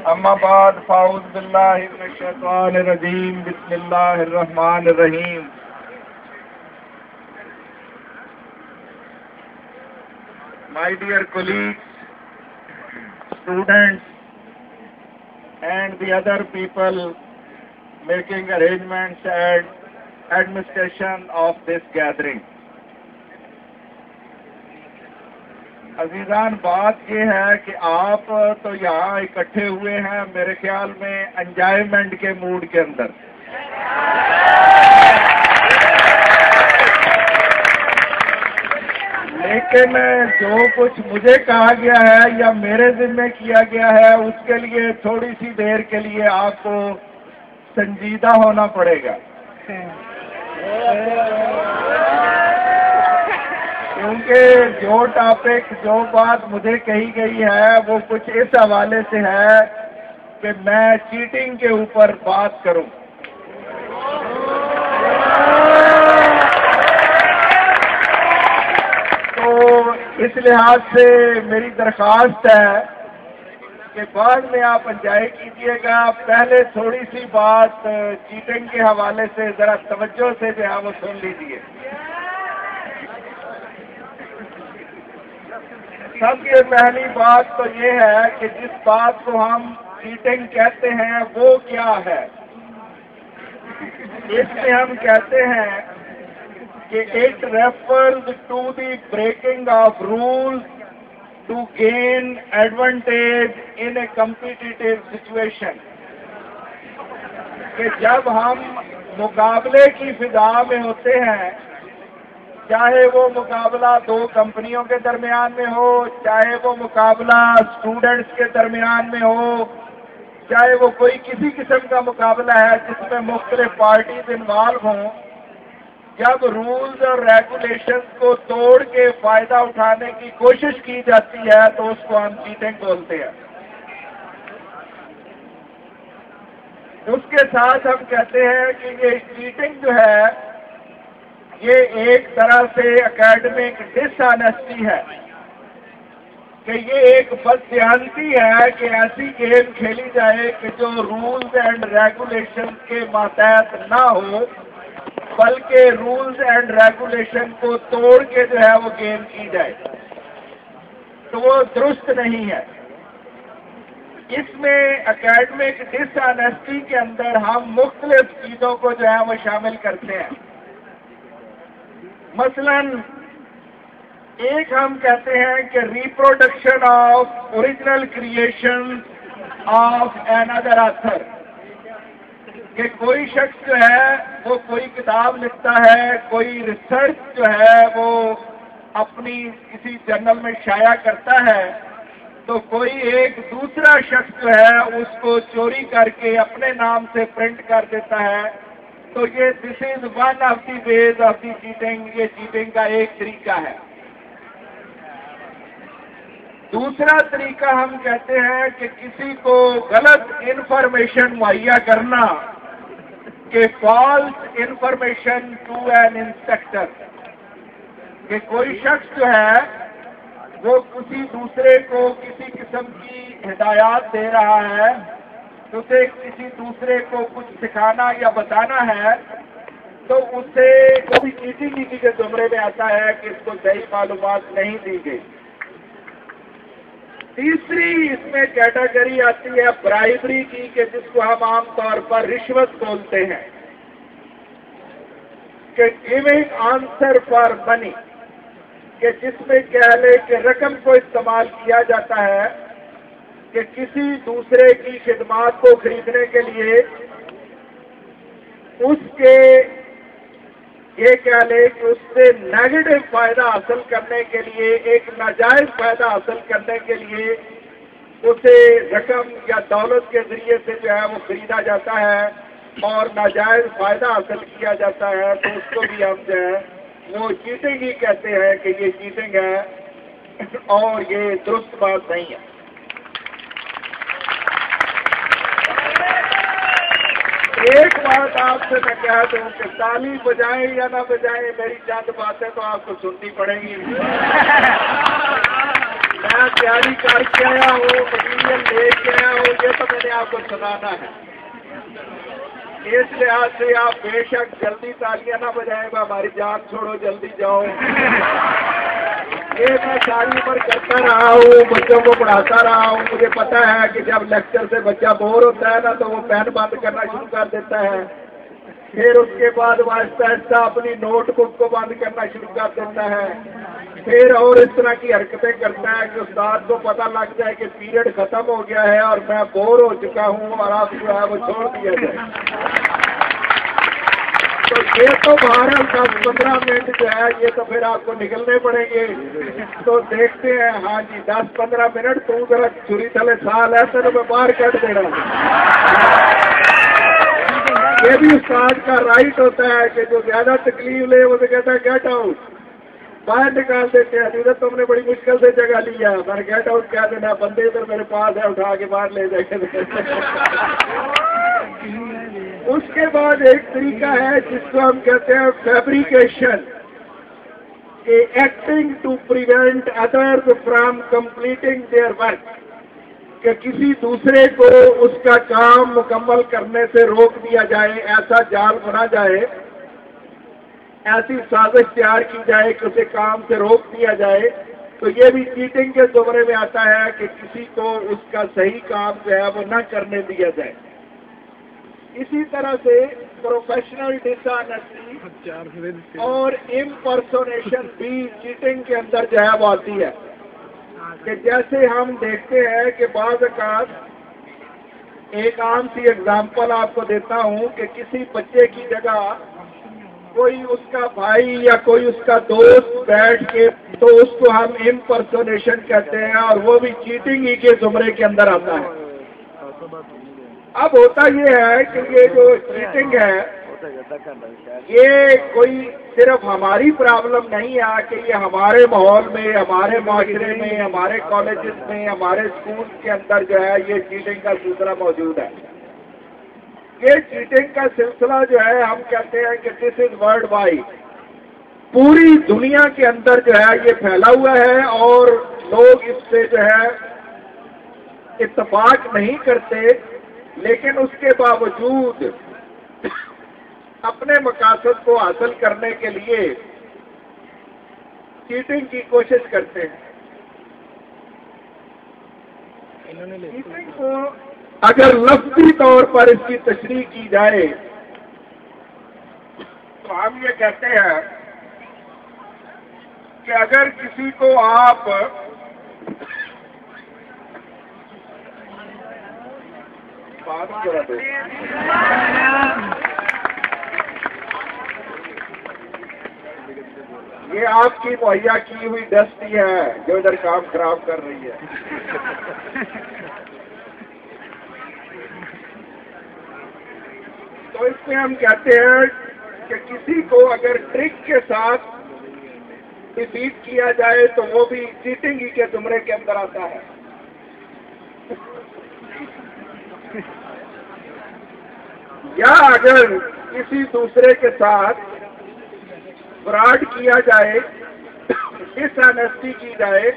अम्माबाद फ़ाऊज़ बिल्लाहि मिनश शैतानिर रजीम बिस्मिल्लाहिर रहमानिर रहीम। My dear colleagues, students and the other people making arrangements and administration of this gathering. अजीजान, बात ये है कि आप तो यहाँ इकट्ठे हुए हैं मेरे ख्याल में एंजॉयमेंट के मूड के अंदर। लेकिन जो कुछ मुझे कहा गया है या मेरे जिम्मे किया गया है उसके लिए थोड़ी सी देर के लिए आपको संजीदा होना पड़ेगा, क्योंकि जो टॉपिक जो बात मुझे कही गई है वो कुछ इस हवाले से है कि मैं चीटिंग के ऊपर बात करूं। तो इस लिहाज से मेरी दरख्वास्त है कि बाद में आप एंजॉय कीजिएगा। पहले थोड़ी सी बात चीटिंग के हवाले से जरा तवज्जो से जो है वो सुन लीजिए। सबसे पहली बात तो ये है कि जिस बात को हम चीटिंग कहते हैं वो क्या है। इसमें हम कहते हैं कि it refers to the breaking of rules to gain advantage in a competitive situation. कि जब हम मुकाबले की फिजा में होते हैं, चाहे वो मुकाबला दो कंपनियों के दरमियान में हो, चाहे वो मुकाबला स्टूडेंट्स के दरमियान में हो, चाहे वो कोई किसी किस्म का मुकाबला है जिसमें मुख्तलिफ पार्टीज इन्वॉल्व हों, जब रूल्स और रेगुलेशंस को तोड़ के फायदा उठाने की कोशिश की जाती है तो उसको हम चीटिंग बोलते हैं। उसके साथ हम कहते हैं कि ये चीटिंग जो है ये एक तरह से एकेडमिक डिसऑनेस्टी है, कि ये एक बदध्यानती है कि ऐसी गेम खेली जाए कि जो रूल्स एंड रेगुलेशन के मातहत ना हो, बल्कि रूल्स एंड रेगुलेशन को तोड़ के जो है वो गेम की जाए, तो वो दुरुस्त नहीं है। इसमें एकेडमिक डिसऑनेस्टी के अंदर हम मुख्तलिफ चीजों को जो है वो शामिल करते हैं। मसलन एक हम कहते हैं कि reproduction of original creation of another author, कि कोई शख्स जो है वो कोई किताब लिखता है, कोई रिसर्च जो है वो अपनी किसी जर्नल में शाया करता है, तो कोई एक दूसरा शख्स जो है उसको चोरी करके अपने नाम से प्रिंट कर देता है। तो ये this is one of the ways of the cheating. ये चीटिंग का एक तरीका है। दूसरा तरीका हम कहते हैं कि किसी को गलत इंफॉर्मेशन मुहैया करना, कि false information to an inspector, कि कोई शख्स जो है वो किसी दूसरे को किसी किस्म की हिदायत दे रहा है, तो उसे किसी दूसरे को कुछ सिखाना या बताना है, तो उसे कभी चीटिंग ही के जुमरे में आता है कि इसको सही मालूमात नहीं दी गई। तीसरी इसमें कैटेगरी आती है ब्राइबरी की, कि जिसको हम आमतौर पर रिश्वत बोलते हैं, कि गिविंग आंसर फॉर मनी, कि जिसमें कह ले कि रकम को इस्तेमाल किया जाता है कि किसी दूसरे की खिदमात को खरीदने के लिए उसके ये कह ले कि उससे नेगेटिव फायदा हासिल करने के लिए, एक नाजायज फायदा हासिल करने के लिए उसे रकम या दौलत के जरिए से जो है वो खरीदा जाता है और नाजायज फायदा हासिल किया जाता है, तो उसको भी हम जो है वो चीटिंग ही कहते हैं कि ये चीटिंग है और ये दुरुस्त बात नहीं है। एक बात आपसे मैं कह दूं कि ताली बजाएं या ना बजाएं, मेरी चंद बातें तो आपको सुननी पड़ेंगी। मैं तैयारी करके आया हूँ, मटीरियल लेके आया हूँ, ये तो मैंने आपको सुनाना है। इस लिहाज से आप बेशक जल्दी तालियां ना बजाएं, हमारी जान छोड़ो, जल्दी जाओ। ये मैं सारी उम्र करता रहा हूँ, बच्चों को पढ़ाता रहा हूँ। मुझे पता है कि जब लेक्चर से बच्चा बोर होता है ना, तो वो पेन बंद करना शुरू कर देता है। फिर उसके बाद वो आहिस्ता आहिस्ता अपनी नोटबुक को बंद करना शुरू कर देता है। फिर और इस तरह की हरकतें करता है कि उस्ताद को पता लग जाए कि पीरियड खत्म हो गया है और मैं बोर हो चुका हूँ और आप जो है वो छोड़ दिया जाए। तो ये तो बहरहाल 10-15 मिनट जो है ये तो फिर आपको निकलने पड़ेंगे। तो देखते हैं। हाँ जी, 10-15 मिनट तू जरा छुरी थले साल है तेरे मैं बाहर कट देना। ये भी उस्ताद का राइट होता है कि जो ज्यादा तकलीफ ले वो तो कहता है गेट आउट, बाहर निकाल देते हैं। इधर तुमने बड़ी मुश्किल से जगह लिया, मैंने गेट आउट कह देना, बंदे इधर मेरे पास है, उठा के बाहर ले जाएंगे। उसके बाद एक तरीका है जिसको हम कहते हैं fabrication, acting to prevent others from completing their work, कि किसी दूसरे को उसका काम मुकम्मल करने से रोक दिया जाए, ऐसा जाल बना जाए, ऐसी साजिश तैयार की जाए कि उसे काम से रोक दिया जाए। तो ये भी चीटिंग के ज़ुमरे में आता है कि किसी को उसका सही काम जो है वो न करने दिया जाए। इसी तरह से प्रोफेशनल डिसऑनेस्टी और इम्पर्सोनेशन भी चीटिंग के अंदर जो है वो आती है। कि जैसे हम देखते हैं कि बाज़ औक़ात, एक आम सी एग्जाम्पल आपको देता हूँ कि किसी बच्चे की जगह कोई उसका भाई या कोई उसका दोस्त बैठ के, तो उसको हम इम्पर्सोनेशन कहते हैं और वो भी चीटिंग ही के ज़ुमरे के अंदर आता है। अब होता ये है कि ये जो चीटिंग है ये कोई सिर्फ हमारी प्रॉब्लम नहीं है कि ये हमारे माहौल में, हमारे माशरे में, हमारे कॉलेजेस में, हमारे स्कूल के अंदर जो है ये चीटिंग का सिलसिला मौजूद है। ये चीटिंग का सिलसिला जो है हम कहते हैं कि दिस इज वर्ल्ड वाइड, पूरी दुनिया के अंदर जो है ये फैला हुआ है और लोग इससे जो है इत्तेफाक नहीं करते, लेकिन उसके बावजूद अपने मकासद को हासिल करने के लिए चीटिंग की कोशिश करते हैं। चीटिंग को अगर लफ्ज़ी तौर पर इसकी तशरीह की जाए तो हम ये कहते हैं कि अगर किसी को आप बात करा दो, ये आपकी मुहैया की हुई डस्टी है जो इधर काम खराब कर रही है। तो इसमें हम कहते हैं कि किसी को अगर ट्रिक के साथ डिफीट किया जाए तो वो भी चीटिंग ही के ज़ुमरे के अंदर आता है। या अगर किसी दूसरे के साथ फ्रॉड किया जाए, डिसऑनेस्टी की जाए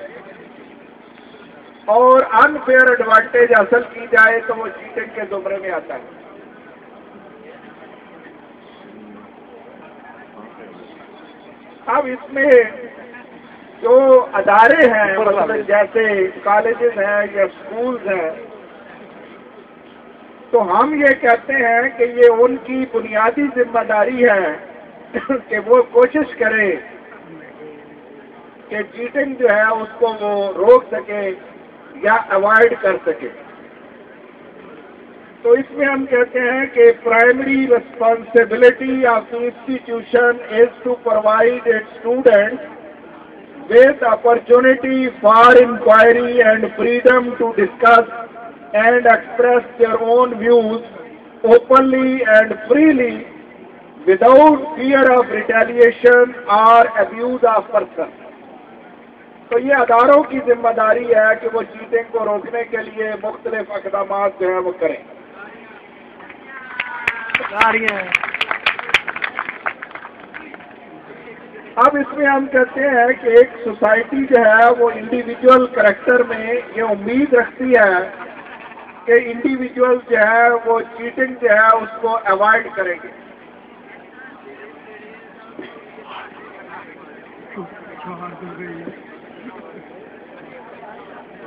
और अनफेयर एडवांटेज हासिल की जाए तो वो चीटिंग के ज़ुमरे में आता है। अब इसमें जो अदारे हैं, मतलब जैसे कॉलेजेस हैं या स्कूल्स हैं, तो हम ये कहते हैं कि ये उनकी बुनियादी जिम्मेदारी है कि वो कोशिश करें कि चीटिंग जो है उसको वो रोक सके या अवॉइड कर सके। तो इसमें हम कहते हैं कि primary responsibility of the institution is to provide its students with opportunity for inquiry and freedom to discuss and express their own views openly and freely without fear of retaliation or abuse of person। तो ये अदारों की जिम्मेदारी है कि वो cheating को रोकने के लिए मुख्तलिफ इक़दामात जो है वो करें। अब इसमें हम कहते हैं कि एक सोसाइटी जो है वो इंडिविजुअल कैरेक्टर में ये उम्मीद रखती है कि इंडिविजुअल जो है वो चीटिंग जो है उसको अवॉइड करेंगे।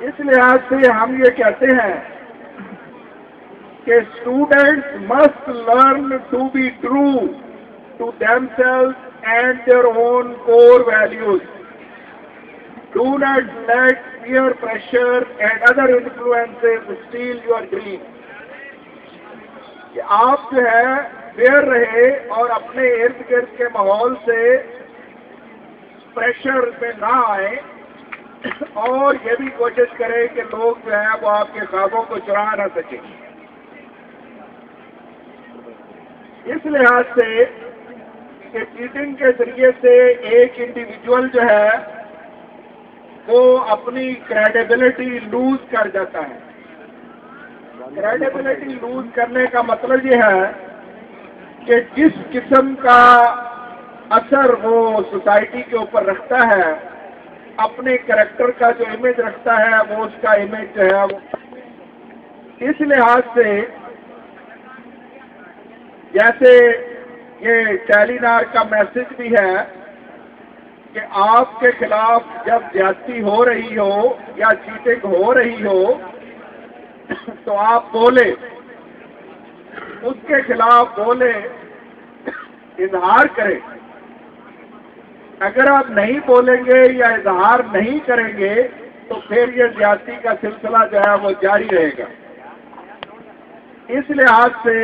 इस लिहाज से हम ये कहते हैं कि students must learn to be true to themselves and their own core values. Do not let peer pressure and other influences steal your dream. कि आप जो है फेयर रहे और अपने इर्द गिर्द के माहौल से प्रेशर में ना आए और ये भी कोशिश करें कि लोग जो है वो आपके ख्वाबों को चुरा ना सके। इस लिहाज से कि चीटिंग के जरिए से एक इंडिविजुअल जो है वो अपनी क्रेडिबिलिटी लूज कर जाता है। क्रेडिबिलिटी लूज करने का मतलब ये है कि जिस किस्म का असर वो सोसाइटी के ऊपर रखता है, अपने कैरेक्टर का जो इमेज रखता है वो उसका इमेज जो है वो, इस लिहाज से जैसे ये टेलीनार का मैसेज भी है कि आपके खिलाफ जब ज्यादती हो रही हो या चीटिंग हो रही हो तो आप बोले, उसके खिलाफ बोले, इजहार करें। अगर आप नहीं बोलेंगे या इजहार नहीं करेंगे तो फिर ये ज्यादती का सिलसिला जो है वो जारी रहेगा। इस लिहाज से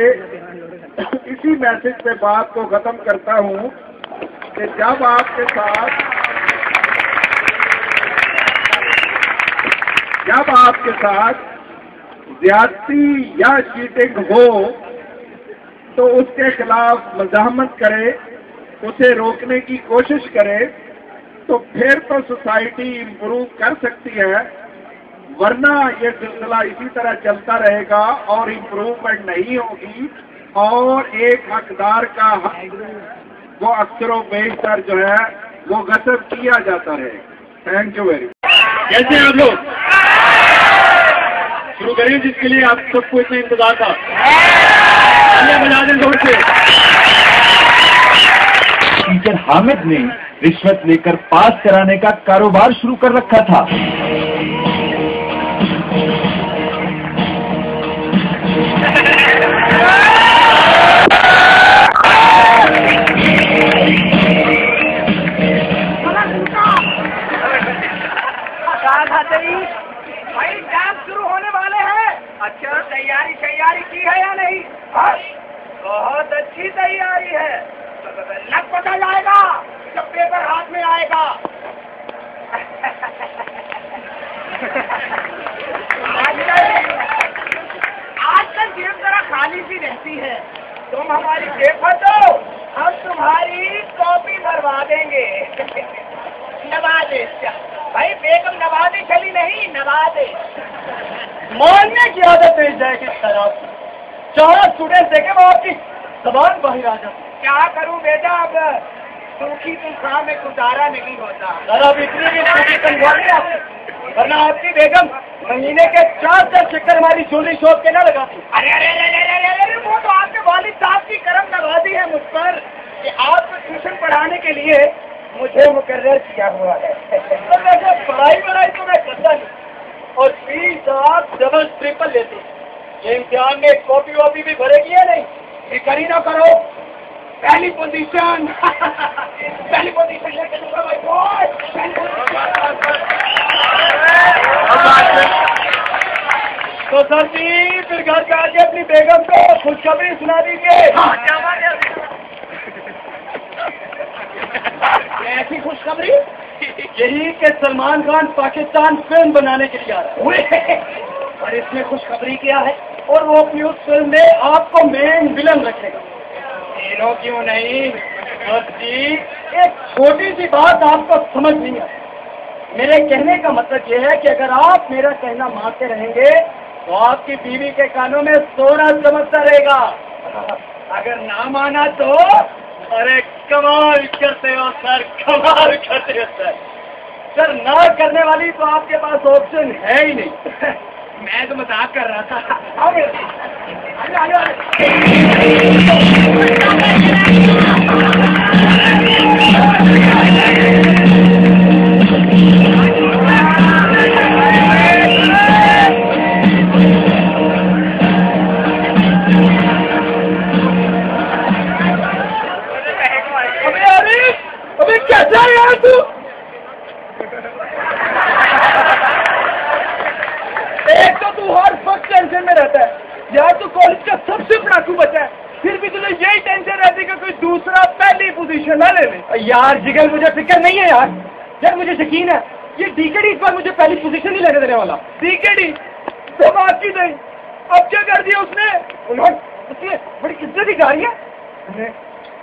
इसी मैसेज पे बात को खत्म करता हूं कि जब आपके साथ ज्यादती या चीटिंग हो तो उसके खिलाफ मज़ाहमत करें, उसे रोकने की कोशिश करें, तो फिर तो सोसाइटी इम्प्रूव कर सकती है, वरना ये सिलसिला इसी तरह चलता रहेगा और इम्प्रूवमेंट नहीं होगी और एक हकदार का वो अक्सरों बेशतर जो है वो गसब किया जाता रहेगा। Thank you very much. कैसे हैं आप लोग? शुरू करें जिसके लिए आप सबको इतना इंतजार था। बजा दें जोर से। टीचर हामिद ने रिश्वत लेकर पास कराने का कारोबार शुरू कर रखा था। भाई एग्जाम शुरू होने वाले हैं। अच्छा, तैयारी की है या नहीं? बहुत अच्छी तैयारी है। लग पता जाएगा जब पेपर हाथ में आएगा। आजकल जेब जरा खाली सी रहती है। तुम हमारी जेब भर दो, हम तुम्हारी कॉपी भरवा देंगे। नवाज़े भाई, बेगम नवाज़े चली नहीं, नवाज़े मानने की आदत है जाएगी खराब। 4 स्टूडेंट देखे वो आपकी जबान बाहर आ जाती। क्या करूं बेटा, अब सूखी तनख्वाह में गुजारा नहीं होता। अब इतनी भी सूखी तनख्वाह नहीं आपकी, वरना आपकी बेगम महीने के 4 चक्कर हमारी ज्वेलरी शॉप के ना लगाती। अरे अरे अरे अरे अरे, वो तो आपके वालिद साहब की करम नवाजी है मुझ पर कि आपको ट्यूशन पढ़ाने के लिए मुझे मुकर्रर किया हुआ है। तो वैसे पढ़ाई तो मैं करता नहीं, और फीस आप डबल ट्रिपल लेते। ये इम्तिहान में कॉपी वॉपी भी भरेगी या नहीं? फिक्र ही ना करो, पहली पोजीशन पहली पोजीशन लेके दूंगा भाई बॉय। तो सर जी फिर घर के आके अपनी बेगम को खुशखबरी सुना दीजिए। क्या बात है? ऐसी खुशखबरी यही कि सलमान खान पाकिस्तान फिल्म बनाने के लिए आ रहा है। और इसमें खुशखबरी क्या है? और वो अपनी उस फिल्म में आपको मेन विलन रखेगा। तीनों क्यों नहीं? बस जी एक छोटी सी बात आपको समझ नहीं आती। मेरे कहने का मतलब ये है कि अगर आप मेरा कहना मानते रहेंगे तो आपकी बीवी के कानों में सोना चमकता रहेगा। अगर ना माना तो अरे कमाल करते हो सर, कमाल करते हो सर। सर ना करने वाली तो आपके पास ऑप्शन है ही नहीं। मैं तो मजाक कर रहा था। अबे कैसा है यार तू? एक तो तू हर वक्त टेंशन में रहता है यार, तू कॉलेज का सबसे पढ़ाकू बच्चा है, फिर भी तुझे यही टेंशन रहती है कि कोई दूसरा पहली पोजीशन ना ले ले। यार जिगर मुझे फिक्र नहीं है यार, यार मुझे यकीन है ये डीकेडी इस बार मुझे पहली पोजीशन नहीं लेने देने वाला। डीकेडी तो बात की नहीं, अब क्या कर दिया उसने? उन्होंने बड़ी इज्जत ही जा रही है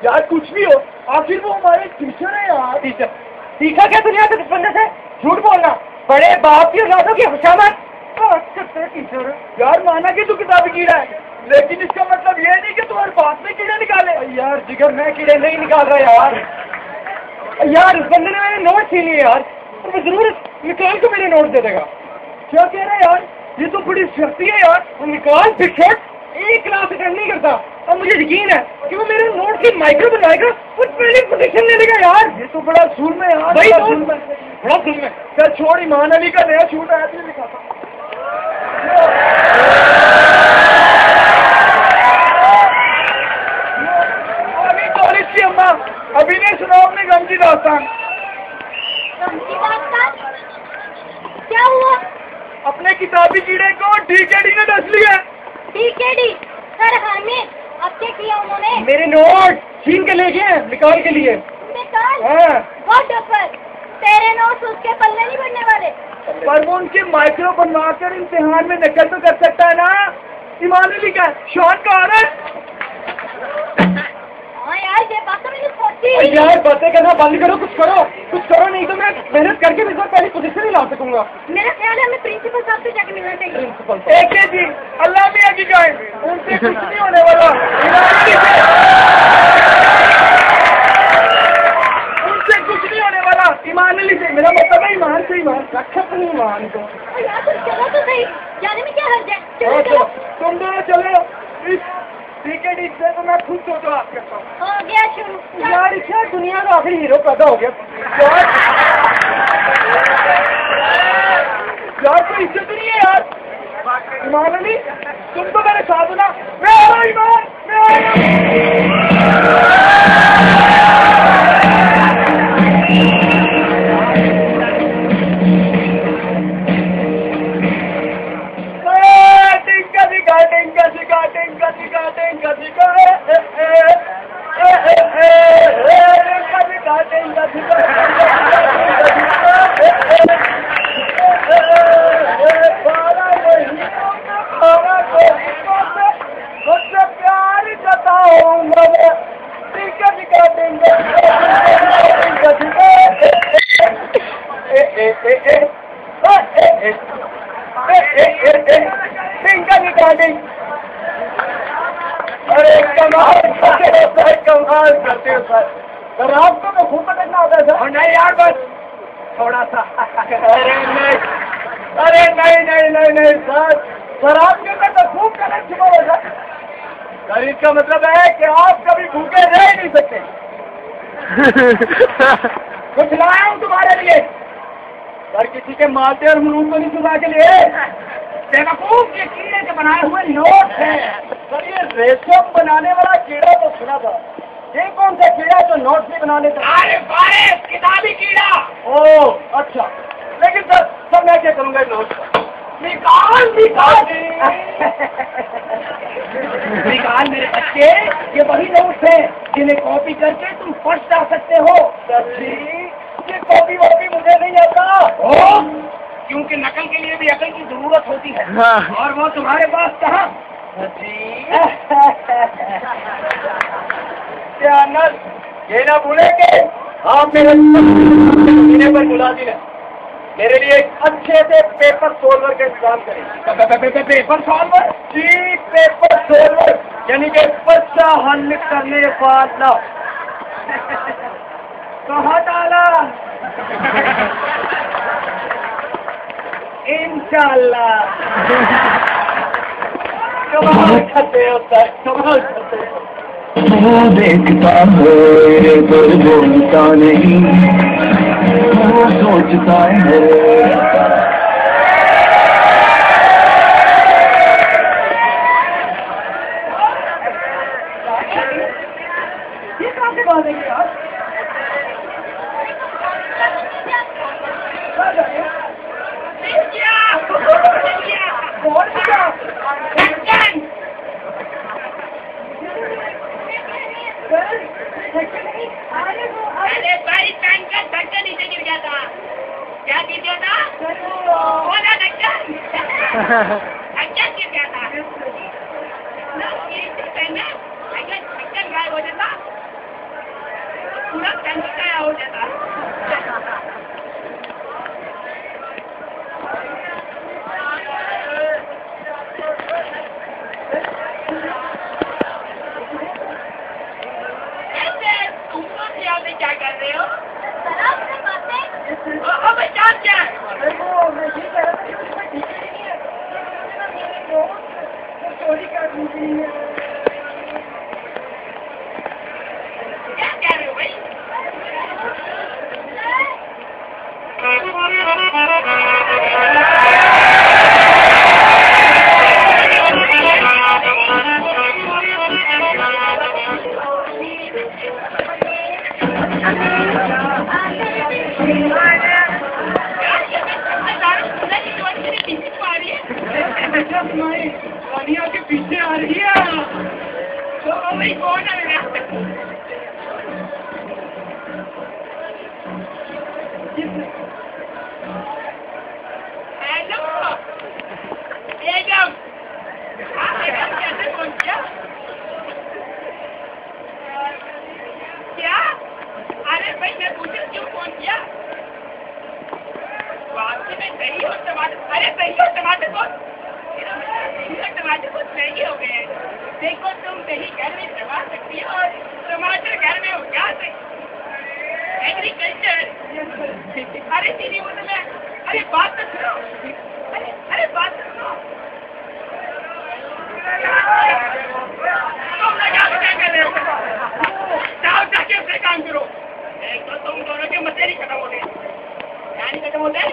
यार। कुछ भी हो आखिर वो हमारे टीचर है यार। टीचर सीखा क्या दुनिया के बंदे से झूठ बोलना, बड़े बाप की औलादों की खुशामद। टीचर यार माना कि तू किताबी कीड़ा है, लेकिन इसका मतलब ये नहीं कि तुम्हारे बात में कीड़े निकाले। यार जिगर मैं कीड़े नहीं निकाल रहा यार। यार उस बंदे ने मेरे नोट छीन लिए यार, और मैं जरूर निकाल को मेरे नोट दे देगा। क्या कह रहा है यार, ये तो बड़ी शक्ति है यार। निकाल फिर शॉट, एक क्लास अटेंड नहीं करता और मुझे यकीन है कि वो मेरे नोट की माइक्रो बनवाएगा और पहली पोजीशन ले लेगा यार। ये तो बड़ा जुल्म है यार, बड़ा जुल्म है, बड़ा जुल्म है। चल छोड़, ईमान अली का नया शूट आया था दिखाता। अभी कॉलेज की अम्मा अभी ने सुनाओ अपने गम की दास्तान। क्या हुआ? अपने किताबी कीड़े को डीकेडी ने डस लिया। डीकेडी सर हमें अब क्या किया उन्होंने? मेरे नोट छीन के ले गए निकाल के लिए। निकाल? हाँ। What offer? तेरे नोट्स उसके पल्ले नहीं बढ़ने वाले। पर वो उनके माइक्रो बनवा कर इम्तिहान में नकल तो कर सकता है ना। ईमान अली का शॉट का आ रहा है। हाँ यार ये बात तो मैंने सोची। यार बातें करना बंद करो, कुछ करो नहीं तो मैं मेहनत करके इस बार पहली पोजीशन ही ला सकूंगा। मेरा ख्याल है हमें प्रिंसिपल साहब से जाके मिलना चाहिए। एक जी अल्लाह मियां की गाय, उनसे कुछ नहीं होने वाला। उनसे कुछ नहीं होने वाला। ईमान अली से, मेरा मतलब है ईमान से। ईमान रखा अपनी ईमान को। यार तुम चलो तो सही, जाने में क्या हर्ज है? चलो चलो तुम दोनों चलो। इस डीकेडी से तो मैं खुद सोचो आप करता हूँ। हो गया शुरू यार क्या दुनिया का आखिरी हीरो पैदा हो गया यार। कोई इज्जत नहीं है यार। ईमान अली तुम तो मेरे साथ हो ना। मैं आ रहा हूँ ईमान, मैं आ रहा अरे कमाल करते हो सर। रात को तो खूब पटकना होता है सर। नहीं यार बस थोड़ा सा। अरे नहीं सर आपके अंदर तो खूब कलर छुपा हुआ सर। इसका मतलब है कि आप कभी भूखे रह ही नहीं सकते। कुछ लाया हूँ तुम्हारे लिए सर, किसी के माथे और मुंह को नहीं सुना के लिए। बेवकूफ ये कीड़े के बनाए हुए नोट है सर। ये रेशम बनाने वाला कीड़ा तो सुना था, ये कौन सा कीड़ा जो नोट भी बना लेता? अरे बारिश किताबी कीड़ा। ओह अच्छा, लेकिन सर सब मैं क्या करूंगा नोट निकाल मेरे बच्चे। ये वही नोट है जिन्हें कॉपी करके तुम फर्स्ट आ सकते हो। सर जी ये कॉपी वॉपी मुझे नहीं आता, क्योंकि नकल के लिए भी अकल की जरूरत होती है। और वो तुम्हारे पास कहाँ? क्या नल ये ना भूले कि आप मेरे महीने पर बुला दी मेरे लिए एक अच्छे से पेपर सोल्वर का इंतजाम करें। Paper solver? जी पेपर सोल्वर, यानी कि पर्चा हल करने वाला। कहाँ डाला? इंशाल्लाह। कमाल करते हो सर, कमाल करते हो। वो देखता है पर बोलता नहीं, वो सोचता है। ये कहाँ से बात है यार? अरे बारिश पैन का ढक्कन नीचे गिर गया था। क्या गिर गया था? वो ना ढक्कन। ढक्कन गिर गया था। अगर ढक्कन गायब हो जाता पूरा पैन गायब हो जाता। क्या कर रहे हो? बचान क्या है? क्या कह रहे हो भाई? रानिया के पीछे आ रही है। तो भाई कौन है? हेलो बेगम, कैसे फोन किया? क्या? अरे भाई मैं पूछा क्यों फोन किया? आपसे मैं सही हो टमाटर, अरे सही हो टमाटर को टमाटर कुछ महंगे हो गए हैं। देखो तुम दही घर में जमा सकती हो और टमाटर घर में उगा सकती। एग्रीकल्चर। अरे दीदी वो तो मैं, अरे बात तो सुनो, अरे बात तो सुनो। तुम लगा क्या कर रहे हो? जाओ जाके अपने काम करो। एक तो तुम दोनों के मसेरी खत्म हो गए। यानी खत्म हो गए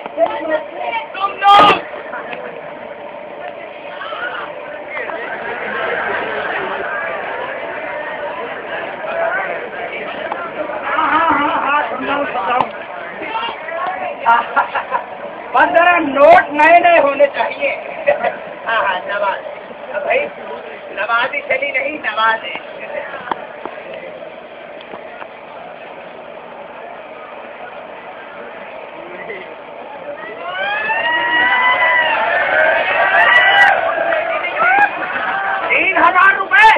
तुम लोग। बस जरा नोट नए नए होने चाहिए। हाँ हाँ नवाज, भाई नवाजी चली नहीं, नवाज है। ₹3000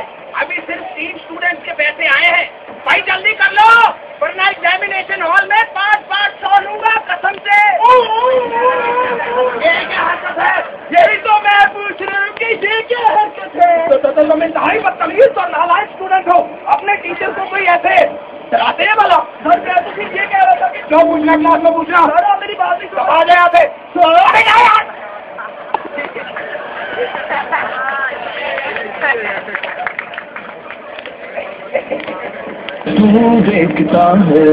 अभी सिर्फ 3 स्टूडेंट्स के पैसे आए हैं। भाई जल्दी कर लो वरना एग्जामिनेशन हॉल में 500 लूंगा कसम से। ये क्या हरकत है? यही तो मैं पूछ रहा हूँ कि ये क्या हरकत है? तो तुम इंतहाई बदतमीज और नालायक स्टूडेंट हो। अपने टीचर को कोई ऐसे डराते हैं भला? सर मैं तो ये कह रहा था कि जो पूछना क्लास में पूछना। सर मेरी बात नहीं सुन। आ जाए आते तू देखता है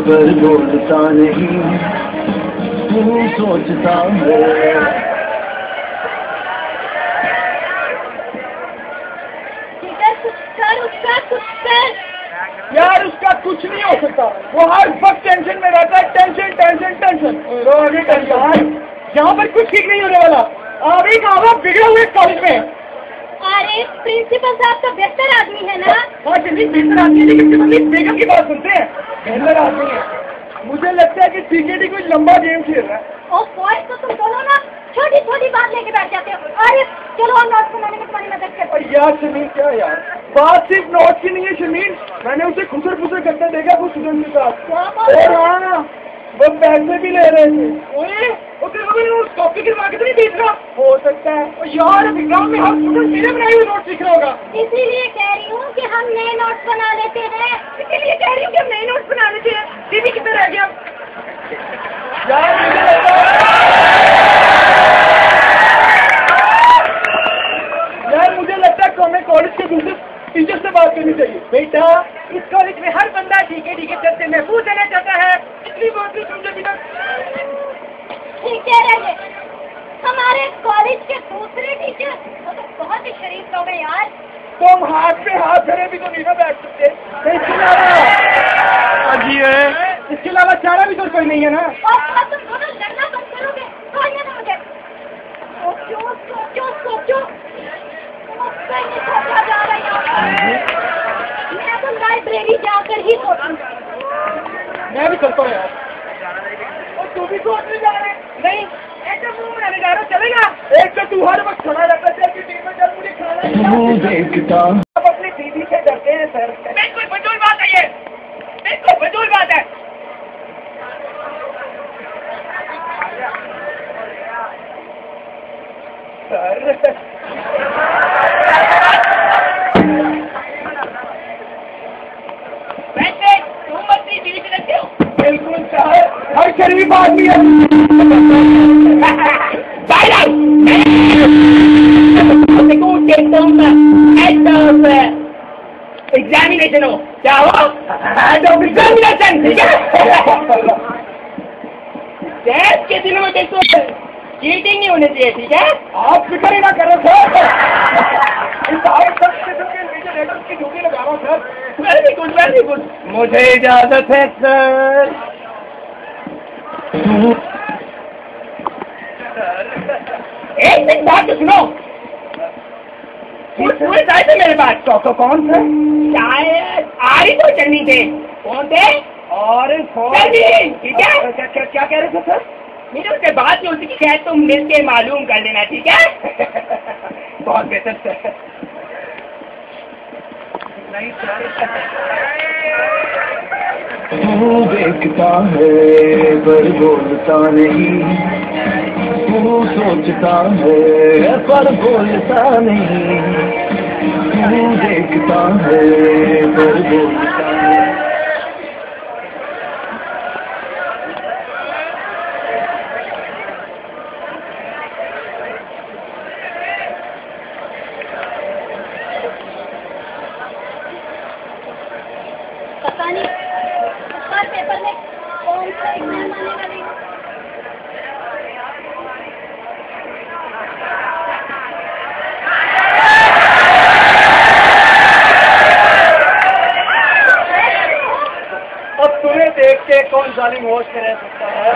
पर बोलता नहीं, तू सोचता है। यार उसका कुछ नहीं हो सकता। वो हर वक्त टेंशन में रहता है। टेंशन टेंशन टेंशन रोगी टेंशन। यहाँ पर कुछ ठीक नहीं होने वाला। अभी कहा बिगड़े हुए कॉलेज में। अरे प्रिंसिपल साहब तो बेहतर आदमी है ना? हाँ चलिए बेहतर आदमी है, लेकिन बेगम की बात सुनते हैं। बेहतर आदमी है। मुझे लगता है कि सीकेडी कोई लंबा गेम खेल रहा है। और बॉयज तो तुम दोनों ना छोटी छोटी बात लेके बैठ जाते हो। अरे चलो हम नोट्स बनाने में तुम्हारी मदद करते हैं। यार शमीन क्या यार, बात सिर्फ नोट की नहीं है शमीन। मैंने उसे खुसर फुसर करते देखा कुछ स्टूडेंट के साथ। और हाँ वो पैसे भी ले रहे थे। उस कॉपी के मार्केट नहीं बेच रहा हो सकता है। और यार एग्जाम में हर स्टूडेंट मेरे बनाए हुए नोट सीख रहा होगा। इसीलिए कह रही हूँ कि हम नए नोट्स बना लेते हैं। इसीलिए कह रही हूँ कि नए नोट्स बना लेते हैं। दीदी किधर रह गया? यार मुझे लगता है हमें कॉलेज के दूसरे टीचर से बात करनी चाहिए। बेटा, इस कॉलेज में हर बंदा ठीक है चर्चे में महफूज देना चाहता है, इसलिए बात नहीं समझे बिना। ठीक है रहे, हमारे कॉलेज के दूसरे टीचर वो तो बहुत ही शरीफ लोग हैं यार। तुम हाथ पे हाथ धरे भी तो नहीं ना बैठ सकते। इसके अलावा चारा भी तो कोई नहीं है ना। और तुम दोनों लड़ना कब करोगे? सोचने दो मुझे। सोचो नहीं सोचा जा रहा है। मैं तो लाइब्रेरी जाकर ही सोचूंगा। मैं भी चलता हूँ यार। और तू भी सोचने जा रहे? नहीं, ऐसा मुंह बनाने जा रहा, चलेगा? एक तो तू हर वक्त खड़ा रहता है कि टीम में चल मुझे खाना है। तू देखता आप अपनी दीदी से डरते हैं सर। बिल्कुल फजूल बात है ये, बिल्कुल फजूल बात है। सर वैसे तुम अपनी दीदी से डरते हो? बिल्कुल सर, हर शरीफ आदमी है। एग्जामिनेशन हो, क्या हो? एग्जामिनेशन, ठीक है? टेस्ट के दिनों में देखो चीटिंग नहीं होनी चाहिए, ठीक है? आप फिक्र ही ना करो सर। इस हाई सबस्टेशन के नीचे लेटर्स की ड्यूटी लगा रहा हूँ सर। Very good. मुझे इजाजत है सर। एक मिनट बात तो सुनो। पूरे चाय थे मेरे पास। तो कौन थे? शायद आरी तो चलनी थे। कौन थे? और ठीक है? क्या कह रहे थे सर? मेरे उससे बात नहीं होती कि शायद तुम मिल के मालूम कर लेना, ठीक है? बहुत बेहतर सर। नहीं सर, तू देखता है पर बोलता नहीं, तू सोचता है पर बोलता नहीं, तू देखता है पर बोलता नहीं। पता नहीं इस बार पेपर में कौन सा एग्जाम आने वाली है। अब तुम्हें देख के कौन जालिम होश में रह सकता है?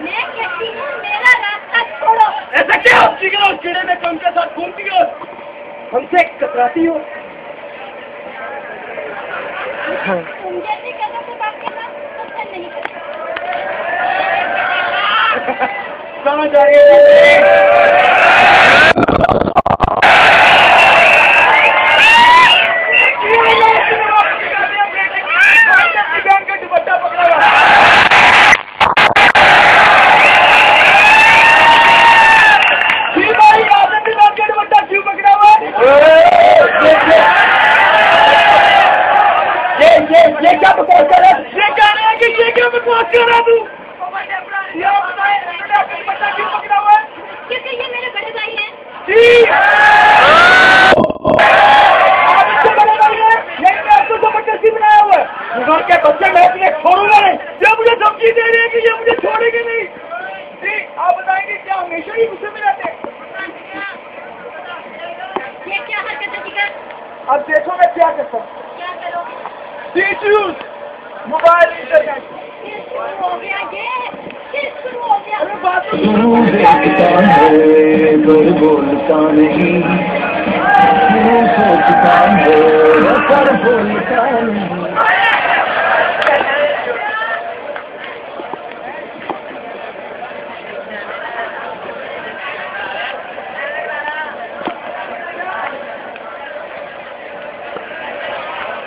मैं कहती हूँ मेरा रास्ता छोड़ो। ऐसा क्या? चिकनो कीड़े में कम के साथ घूमती हो, हमसे कतराती हो। तुम जैसे कदम से बात करना पसंद नहीं करता। कहाँ जा रही है? दुपट्टा पकड़ा हुआ। दुपट्टा क्यों पकड़ा हुआ? ये क्या बकवास कर रहा है? ये कह रहे हैं कि ये क्या बकवास कर रहा तू? ये बताए दुपट्टा क्यों पकड़ा हुआ है? क्योंकि ये मेरे बड़े भाई हैं। जी आप इससे बड़े भाई हैं, लेकिन आपको जबरदस्ती बनाया हुआ है। बुजुर्ग के बच्चे मैं अपने छोड़ूंगा नहीं। ये मुझे धमकी दे रहे हैं कि ये मुझे छोड़ेंगे नहीं। जी आप बताएंगे क्या हमेशा ही गुस्से में रहते हैं? ये क्या हरकत है जिगर? अब देखो मैं क्या करता हूँ। क्या करो? Mobile internet. ये शुरू हो गया, ये शुरू हो गया। अरे बात तो तू देखता है पर बोलता नहीं, तू सोचता है पर बोलता नहीं।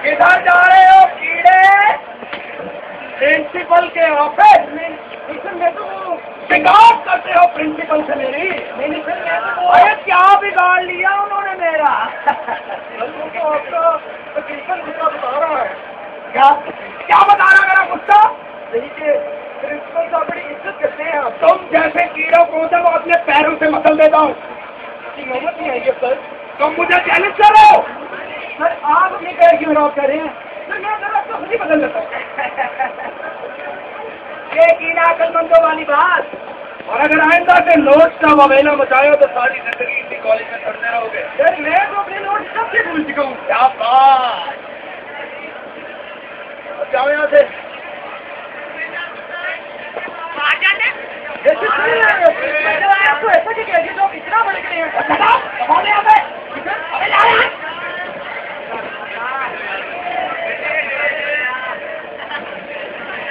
किधर जा रहे हो कीड़े? प्रिंसिपल के ऑफिस में। मैं तो शिकायत करते हो प्रिंसिपल से मेरी। अरे क्या प्रिंसिपल गुस्सा बता रहा है। क्या क्या बता रहा मेरा गुस्सा? यही के प्रिंसिपल साहब बड़ी इज्जत करते हैं आप। तुम जैसे कीड़ों को वो अपने पैरों से मसल देता हूँ। की नौबत नहीं आई है सर। तुम मुझे चैलेंज करो। सर आप अपने पैर क्यों खराब कर रहे हैं? सर मैं जरा आपको खुद ही बदल देता हूँ। ये की ना अकलमंदों वाली बात। और अगर आइंदा से नोट्स का ववेला मचायो तो सारी जिंदगी इसी कॉलेज में पढ़ते रहोगे। सर मैं तो अपने नोट सबसे भूल चुका हूँ। क्या बात। जाओ यहाँ से। आपको ऐसा क्या कह दिया जो इतना बड़े गए हैं?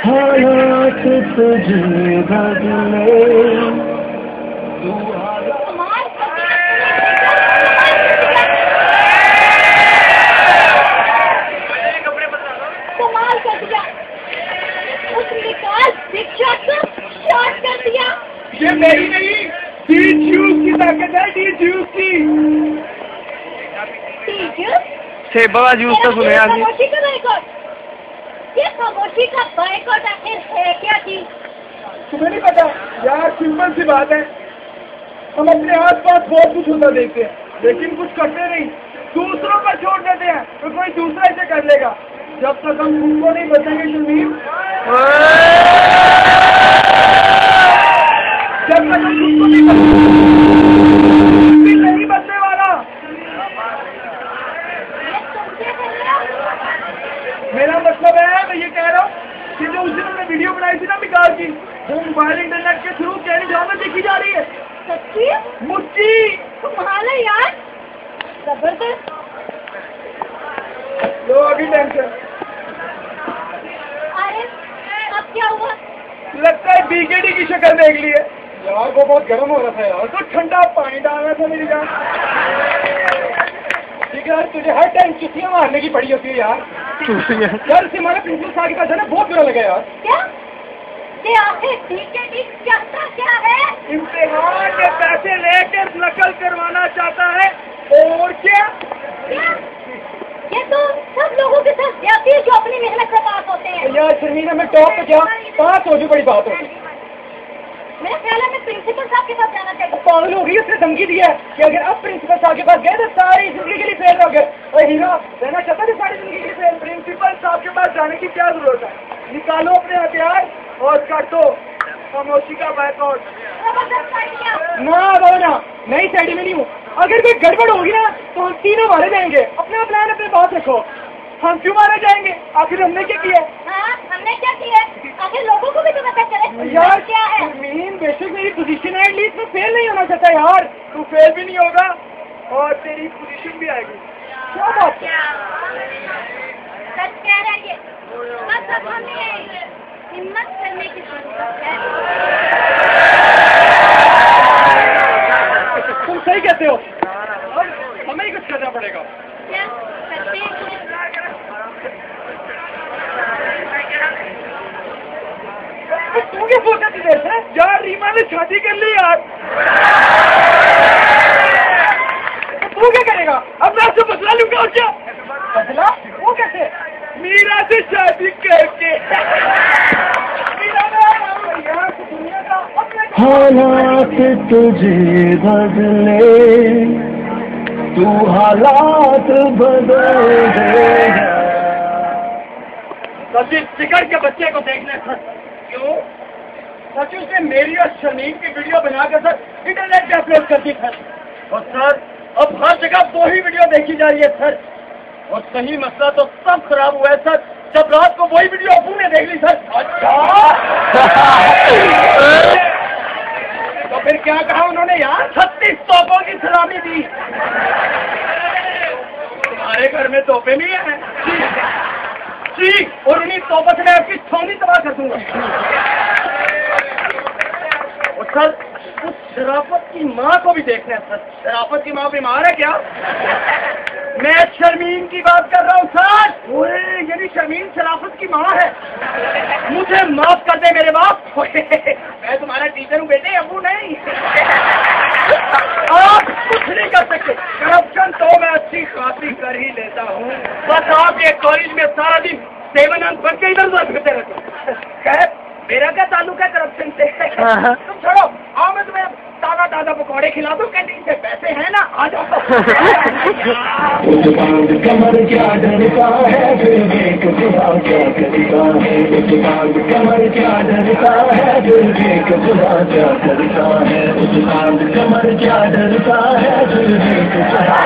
हालात तुझे बदले कमाल कर दिया। उस निकाल शिक्षा को शॉर्ट कर दिया। ये मेरी नहीं, डी-ज्यूस की ताकत है, डी-ज्यूस की। सेबा जूस तो सुने आदमी। खामोशी का बाइकआउट। ये खामोशी का बाइकआउट आखिर है क्या चीज? तुम्हें नहीं पता यार, सिंपल सी बात है। हम अपने आसपास बहुत कुछ होता देखते हैं लेकिन कुछ करते नहीं, दूसरों पर छोड़ देते हैं तो कोई दूसरा इसे कर लेगा। जब तक हम खुद को नहीं बचेंगे शर्मीन, जब तक हम खुद को नहीं बचेंगे नहीं बचने वाला। मेरा मतलब है, मैं ये कह रहा हूँ कि जो उस दिन हमने वीडियो बनाई थी ना बिकार की, वो मोबाइल इंटरनेट के थ्रू कैरी ग्राउंड में देखी जा रही है। सच्ची? मुझी तुम्हारा यार जबरदस्त। लो अभी टेंशन। अरे अब क्या हुआ? लगता है बीकेडी की शक्ल देख ली है यार। वो बहुत गर्म हो रहा था यार, तो ठंडा पानी डालना था मेरी जान। ठीक है यार, तुझे हर टाइम चुटियां मारने की पड़ी होती है यार। यार से हमारे प्रिंसिपल साहब के पास जाना बहुत बुरा लगा यार। क्या? ये आखिर बीकेडी चाहता क्या है? इम्तिहान के पैसे लेकर नकल करवाना चाहता है और क्या? क्या? ये तो सब लोगों के साथ जाती है जो अपनी मेहनत से पास होते हैं। यार शर्मीला में टॉप पे क्या 5 हो जो बड़ी बात होगी। मेरा ख्याल है मैं प्रिंसिपल साहब के पास जाना चाहिए। पागल हो गई, उसने धमकी दी है कि अगर अब प्रिंसिपल साहब के पास गए तो सारी जिंदगी के लिए फेल हो गए। और हीरो रहना चाहता था सारी जिंदगी के लिए फेल। प्रिंसिपल साहब के पास जाने की क्या जरूरत है? निकालो अपने हथियार और काटो खामोशी का बैकआउट। जबरदस्त आइडिया। ना नई साइड में नहीं हूँ। अगर कोई गड़बड़ होगी ना तो हम तीनों मारे जाएंगे। अपना प्लान अपने पास रखो। हम क्यों मारे जाएंगे? आखिर हमने क्या किया? हाँ हमने क्या किया? आखिर लोगों को भी तो पता चले यार क्या है। मीन बेसिक मेरी पोजीशन है, एटलीस्ट मैं फेल नहीं होना चाहता यार। तू फेल भी नहीं होगा और तेरी पोजीशन भी आएगी। क्या बात है? सच कह रहा है ये। बस अब हमें हिम्मत करने की जरूरत है। तुम सही कहते हो, हमें ही कुछ करना पड़ेगा। क्या करते हैं? तू क्या सोचा थी देर से? यार रीमा ने शादी कर ली यार। तू क्या करेगा? अब मैं उससे बदला लूंगा और क्या? बदला? वो कैसे? मीरा से शादी करके। मीरा यार दुनिया का हालात तुझे बदले, तू हालात बदल दे। सभी जिगर के बच्चे को देखने सर। क्यों? सच उसने मेरी और शर्मीन की वीडियो बनाकर सर इंटरनेट पे अपलोड कर दी सर। और सर अब हर जगह 2 ही वीडियो देखी जा रही है सर। और सही मसला तो सब खराब हुआ है सर जब रात को वही वीडियो अबू ने देख ली सर। अच्छा तो फिर क्या कहा उन्होंने यार? 36 तोपों की सलामी दी। तुम्हारे घर में तोपे नहीं है जी, और उन्हीं तोपों से मैं आपकी छौनी तबाह कर दूंगा। और सर उस शराफत की माँ को भी देखना है सर। शराफत की माँ बीमार है क्या? मैं शर्मीन की बात कर रहा हूँ सर। ओए यानी शर्मीन शराफत की माँ है। मुझे माफ कर दे मेरे बाप। मैं तुम्हारा टीचर हूँ बेटे, अबू नहीं। आप कुछ नहीं कर सकते। करप्शन तो मैं अच्छी खासी कर ही लेता हूँ। बस आप आपके कॉलेज में सारा दिन 7 अंक बन के इधर उधर फिरते रहते हो। मेरा क्या ताल्लुक है करप्शन से? तुम छोड़ो, आओ मैं तुम्हें ताजा ताजा पकौड़े खिला दूं, कैंटीन से पैसे हैं ना, आ जाओ। कमर क्या डरता है फिर देख खुदा क्या करता है, कमर क्या डरता है फिर देख खुदा क्या करता है, कमर क्या डरता है फिर देख खुदा।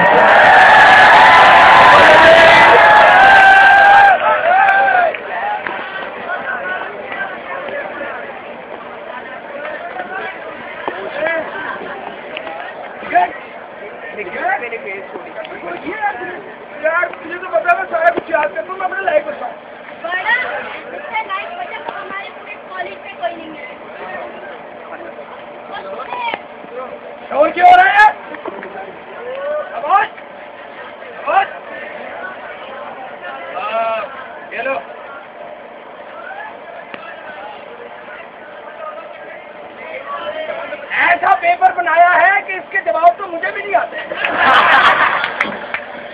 यार मुझे तो पता है, मैं सारा कुछ याद करता हूँ, मैं अपने लाइफ बताऊँ। हमारे पूरे कॉलेज में कोई नहीं है। और क्या हो रहा है? आवाज आवाज, ये लो। ऐसा पेपर बनाया है कि इसके जवाब तो मुझे भी नहीं आते।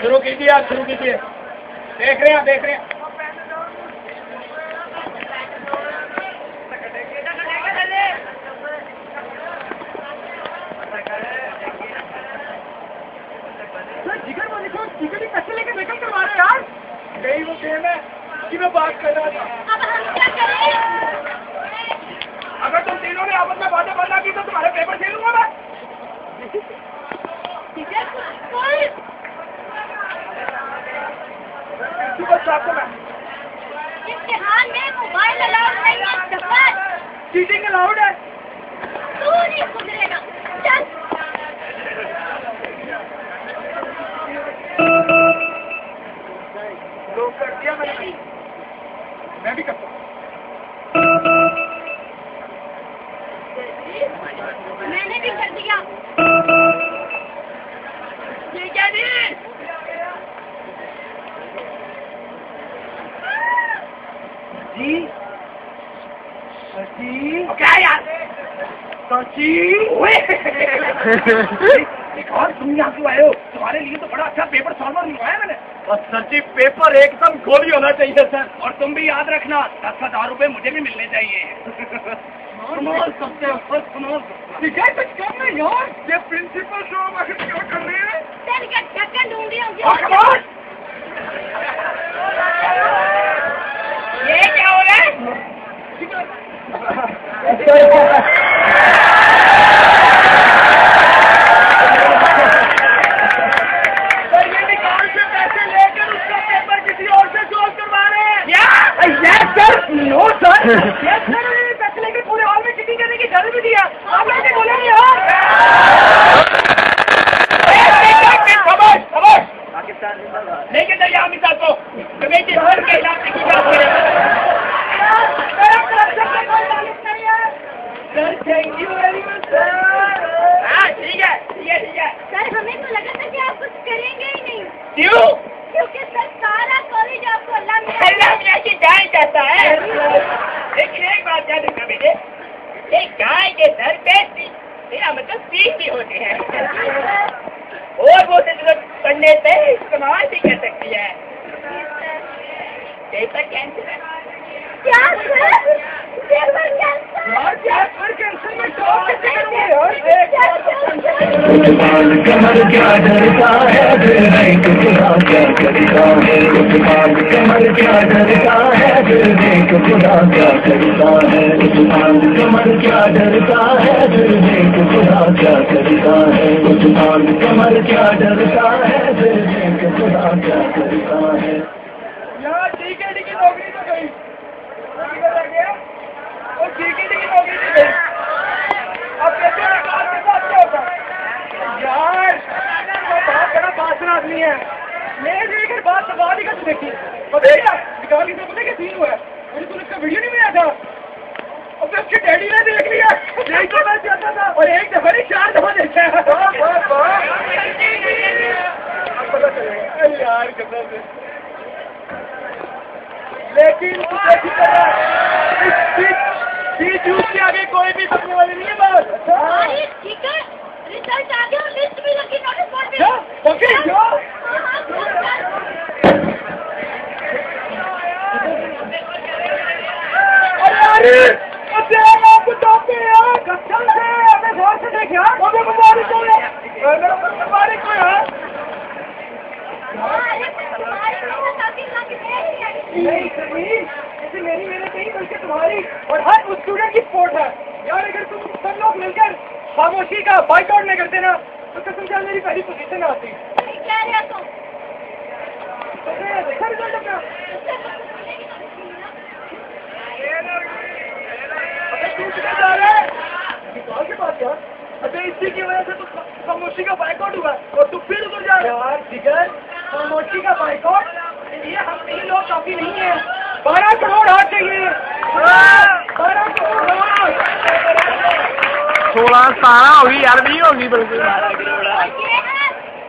शुरू कीजिए आप, शुरू कीजिए। देख रहे हैं, देख रहे हैं। जिगर वो लिखो, जिगर कैसे लेके निकल करवा रहे यार? यही वो गेम है कि मैं बात कर रहा था। अब हम क्या करें? अगर तुम तीनों ने आपस में बातें बंद की तो तुम्हारे पेपर फेल लूंगा मैं। आपको मैं इम्तिहान में मोबाइल अलाउड नहीं है, चीटिंग अलाउड है। तू नहीं सुधरेगा, चल। लोग कर दिया मैंने, मैं भी करता हूँ। मैंने भी कर दिया। ये क्या जी? जी सची क्या यार? सची और तुम यहाँ क्यों आए हो? तुम्हारे लिए तो बड़ा अच्छा पेपर सॉल्वर मंगवाया मैंने। और सची पेपर एकदम गोली होना चाहिए सर। और तुम भी याद रखना, 10,000 रुपए मुझे भी मिलने चाहिए। सकते हो ठीक है, कुछ करना यार। ये प्रिंसिपल साहब आखिर क्या कर रहे हैं? तेरी क्या ढक्कन ढूंढ रही हूँ। ये क्या हो रहा है? सर ये निकाल से पैसे लेकर उसका पेपर किसी और से सॉल्व करवा रहे हैं। Yes sir, no sir, yes sir, पैसे लेकर पूरे हॉल में चीटिंग करने की इजाजत भी दिया। आप लोग ने बोले नहीं यार। लेके जाइए अमिताभ को, कमेटी भर के इलाके की बात करें। Sir thank you very much sir. हाँ ठीक है, ठीक है, ठीक है। सर हमें तो लगा था कि आप कुछ करेंगे ही नहीं। क्यों? क्योंकि सर सारा कॉलेज आपको अल्लाह मियां की गाय कहता है। लेकिन एक बात याद रखना बेटे, एक गाय के सर पे मेरा मतलब 3 भी होते हैं और वो जरूरत पड़ने पे इस्तेमाल भी कर सकती है। पेपर कैंसिल है। क्या sir? Paper cancel? Paper cancel में टॉप कैसे करूँगा कमर क्या डरता है फिर देख खुदा क्या करता है, कमर क्या डरता है फिर देख खुदा क्या करता है, कमर क्या डरता है फिर देख खुदा क्या करता है, कमर क्या डरता है फिर देख खुदा क्या करता है। यार टीके की नौकरी तो गई, रह गया और टीके की नौकरी तो गई। अब कैसे निकाल के साथ क्या होगा यार? बहुत बड़ा बादशाह आदमी है, मेरे लेकर बात सवाल ही कर देखी। पता क्या निकाल के पता क्या सीन हुआ है? मुझे तो उसका वीडियो नहीं मिला था और फिर उसके डैडी ने देख लिया। यही तो मैं चाहता था, और एक दफा नहीं 4 दफा देखा है। पता चलेगा यार कसम से। लेकिन के आगे कोई भी बचने वाली नहीं है बात। अरे ठीक है, रिजल्ट आ गया और लिस्ट भी लगी नोटिस बोर्ड पे। ओके लोग मिलकर खामोशी का बाइकआउट नहीं करते ना तो कसम से मेरी पहली पोजीशन आती। क्या रहे तुम? देखा रिजल्ट अपना? के पास यार, अच्छा इसी की वजह से तो खामोशी का बाइकआउट हुआ और तू फिर उधर जा यार। जिगर, खामोशी का बाइकआउट ये हम 3 लोग काफी नहीं है, 12 करोड़ हाथ चाहिए। 12 करोड़ हाथ 16-17 होगी यार, नहीं होगी बल्कि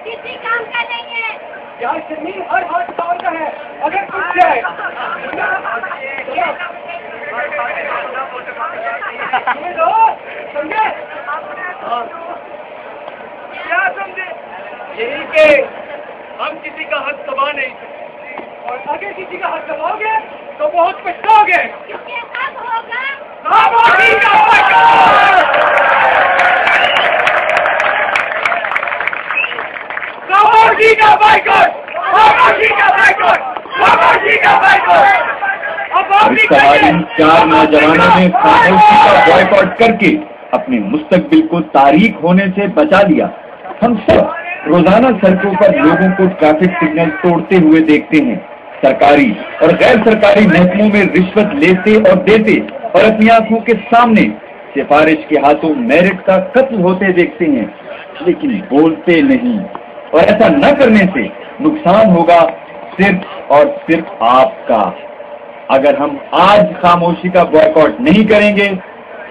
किसी काम का नहीं है यार। शर्मी हर हाथ काम का है, अगर कुछ जाए समझे क्या समझे? यही के हम किसी का हक दबा नहीं और अगर किसी का हक दबाओगे तो बहुत पछताओगे। क्योंकि अब होगा खामोशी का बाइकआउट, खामोशी का बाइकआउट, खामोशी का बाइकआउट, खामोशी का बाइकआउट। अब आप इस सवारी 4 नौजवानों ने खामोशी का बॉयकॉट करके अपने मुस्तकबिल को तारीख होने से बचा लिया। हम सब रोजाना सड़कों पर लोगों को ट्रैफिक सिग्नल तोड़ते हुए देखते हैं, सरकारी और गैर सरकारी महकमों में रिश्वत लेते और देते और अपनी आंखों के सामने सिफारिश के हाथों मेरिट का कत्ल होते देखते हैं, लेकिन बोलते नहीं। और ऐसा न करने से नुकसान होगा सिर्फ और सिर्फ आपका। अगर हम आज खामोशी का बॉयकॉट नहीं करेंगे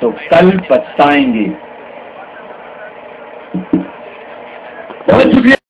तो कल पछताएंगे। बहुत शुक्रिया।